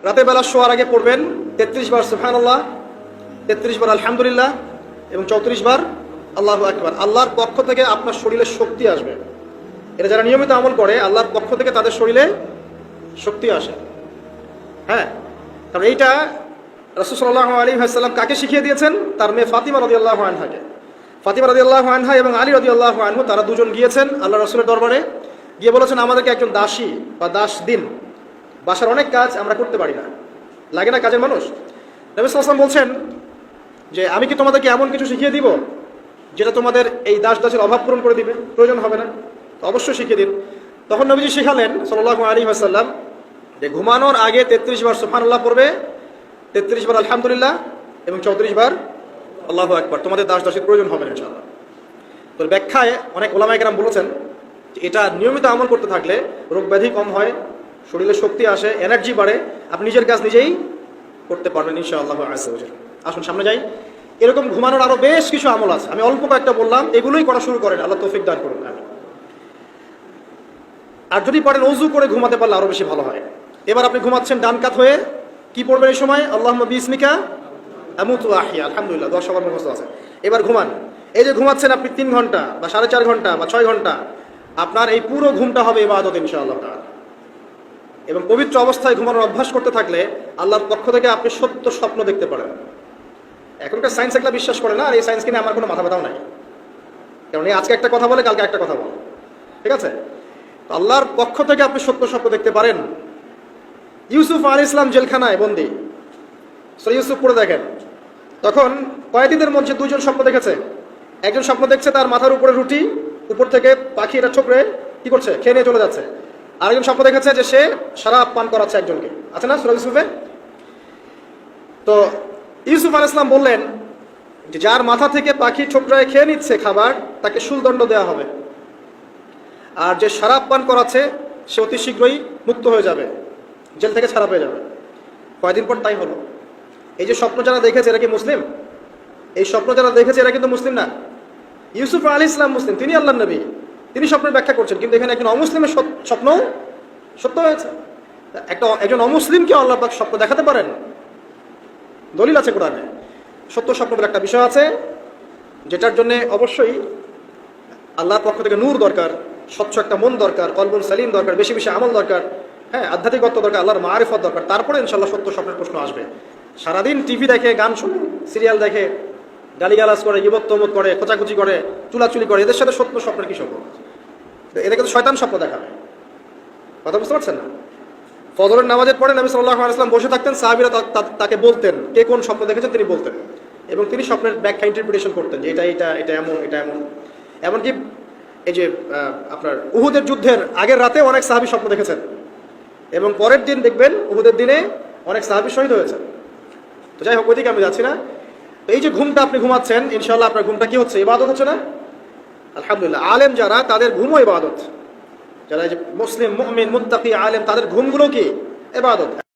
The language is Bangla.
রাতের বেলা শোয়ার আগে পড়বেন 33 বার সুবহানাল্লাহ, 33 বার আলহামদুলিল্লাহ এবং 34 বার আল্লাহু আকবার। আল্লাহর পক্ষ থেকে আপনার শরীরে শক্তি আসবে। এটা যারা নিয়মিত আমল করে আল্লাহর পক্ষ থেকে তাদের শরীরে শক্তি আসে। হ্যাঁ, কারণ এইটা রাসূল সাল্লাল্লাহু আলাইহি ওয়াসাল্লাম কাকে শিখিয়ে দিয়েছেন? তার মেয়ে ফাতিমা রাদিয়াল্লাহু আনহাকে। ফাতিমা রাদিয়াল্লাহু আনহা এবং আলী রাদিয়াল্লাহু আনহু তারা দুজন গিয়েছেন আল্লাহ রাসূলের দরবারে, গিয়ে বলেছেন আমাদেরকে একজন দাসী বা দাস দিন, বাসার অনেক কাজ আমরা করতে পারি না, লাগে না কাজের মানুষ। নবী সাল্লাল্লাহু আলাইহি ওয়াসাল্লাম বলছেন যে আমি কি তোমাদেরকে এমন কিছু শিখিয়ে দিব যেটা তোমাদের এই দাস দাসের অভাব পূরণ করে দিবে, প্রয়োজন হবে না? তো অবশ্যই শিখিয়ে দিন। তখন নবীজি শিখালেন সাল্লাল্লাহু আলাইহি ওয়াসাল্লাম যে ঘুমানোর আগে 33 বার সুবহানাল্লাহ পড়বে, 33 বার আলহামদুলিল্লাহ এবং 34 বার আল্লাহু আকবার। তোমাদের দাস দাসের প্রয়োজন হবে না ইনশাআল্লাহ। তো ব্যাখ্যায় অনেক ওলামায়ে কেরাম বলেছেন যে এটা নিয়মিত আমল করতে থাকলে রোগ ব্যাধি কম হয়, শরীরে শক্তি আসে, এনার্জি বাড়ে, আপনি নিজের কাজ নিজেই করতে পারবেন ইনশাআল্লাহ আযজা ওয়া জাল্লা। আসুন সামনে যাই। এরকম ঘুমানোর আরো বেশ কিছু আমল আছে, আমি অল্প কয়েকটা বললাম, এগুলোই করা শুরু করেন, আল্লাহ তৌফিক দান করুন। আর যদি পারেন ওযু করে ঘুমাতে পারলে আরো বেশি ভালো হয়। এবার আপনি ঘুমাচ্ছেন ডান কাত হয়ে, কি পড়বেন এই সময়? আল্লাহুম্মা বিসমিকা আমুতু ওয়া আহইয়া, আলহামদুলিল্লাহ, 10 বার মুখস্থ আছে। এবার ঘুমান। এই যে ঘুমাচ্ছেন আপনি 3 ঘন্টা বা 4.5 ঘন্টা বা 6 ঘন্টা, আপনার এই পুরো ঘুমটা হবে ইবাদত ইনশাআল্লাহ তাআলা। এবং পবিত্র অবস্থায় ঘুমানোর অভ্যাস করতে থাকলে আল্লাহর পক্ষ থেকে আপনি সত্য স্বপ্ন দেখতে পারেন। এখনকার সায়েন্স এগুলো বিশ্বাস করে না, আর এই সায়েন্স কিনে আমার কোনো মাথা ব্যথাও নাই, কারণ এই আজকে একটা কথা বলে কালকে একটা কথা বলে, ঠিক আছে? তো আল্লাহর পক্ষ থেকে আপনি সত্য স্বপ্ন দেখতে পারেন। ইউসুফ আলাইহিস সালাম জেলখানায় বন্দী, সূরা ইউসুফ পড়ে দেখেন। তখন কয়েদিদের মধ্যে দুইজন স্বপ্ন দেখেছে। একজন স্বপ্ন দেখছে তার মাথার উপরে রুটি, উপর থেকে পাখি এটা ঠোকরে কি করছে, খেয়ে নিয়ে চলে যাচ্ছে। আরেকজন স্বপ্ন দেখেছে যে সে শরাব পান করাচ্ছে একজনকে, আছে না সূরা ইউসুফে? তো ইউসুফ আলাইহিস সালাম বললেন যে যার মাথা থেকে পাখি ঠোকরায় খেয়ে নিচ্ছে খাবার, তাকে শুলদণ্ড দেওয়া হবে। আর যে শরাব পান করাচ্ছে সে অতি শীঘ্রই মুক্ত হয়ে যাবে, জেল থেকে ছাড়া পেয়ে যাবে। কয়েকদিন পর তাই হলো। এই যে স্বপ্ন যারা দেখেছে এরা কি মুসলিম? এই স্বপ্ন যারা দেখেছে এরা কিন্তু মুসলিম না। ইউসুফ আলাইহিস সালাম মুসলিম, তিনি আল্লাহর নবী, তিনি স্বপ্নের ব্যাখ্যা করছেন, কিন্তু এখানে একজন অমুসলিমের স্বপ্ন সত্য হয়েছে। একজন অমুসলিমকে আল্লাহ পাক স্বপ্ন দেখাতে পারেন, দলিল আছে কোরআনে। সত্য স্বপ্ন বলে একটা বিষয় আছে, যেটার জন্য অবশ্যই আল্লাহর পক্ষ থেকে নূর দরকার, স্বচ্ছ একটা মন দরকার, কলবুল সালিম দরকার, বেশি বেশি আমল দরকার, হ্যাঁ, আধ্যাত্মিকত্ব দরকার, আল্লাহর মারিফত দরকার। তারপরে ইনশাআল্লাহ সত্য স্বপ্নের প্রশ্ন আসবে। সারাদিন টিভি দেখে, গান শুনে, সিরিয়াল দেখে, গালিগালাজ করে, ইবত তমত করে, খোঁচাখুচি করে, চুলাচুলি করে, এদের সাথে সত্য স্বপ্নের কি সম্পর্ক? এদেরকে তো শয়তান স্বপ্ন দেখাবে। কথা বুঝতে পারছেন না? ফজরের নামাজের পরে নবী সাল্লাল্লাহু আলাইহি ওয়াসাল্লাম বসে থাকতেন, সাহাবীরা তাকে বলতেন কে কোন স্বপ্ন দেখেছেন তিনি বলতেন, এবং তিনি স্বপ্নের ব্যাখ্যা ইন্টারপ্রিটেশন করতেন যে এটা এমন, এটা এমন। এমনকি এই যে আপনার উহুদের যুদ্ধের আগের রাতে অনেক সাহাবী স্বপ্ন দেখেছেন, এবং পরের দিন দেখবেন উহুদের দিনে অনেক সাহাবী শহীদ হয়েছে। তো যাই হোক, ওইদিকে আমি যাচ্ছি না। তো এই যে ঘুমটা আপনি ঘুমাচ্ছেন, ইনশাআল্লাহ আপনার ঘুমটা কি হচ্ছে? ইবাদত হচ্ছে না? আলহামদুলিল্লাহ। আলেম যারা, তাদের ঘুমও ইবাদত। যারা এই যে মুসলিম, মুমিন, মুত্তাকি, আলেম, তাদের ঘুমগুলো কি ইবাদত।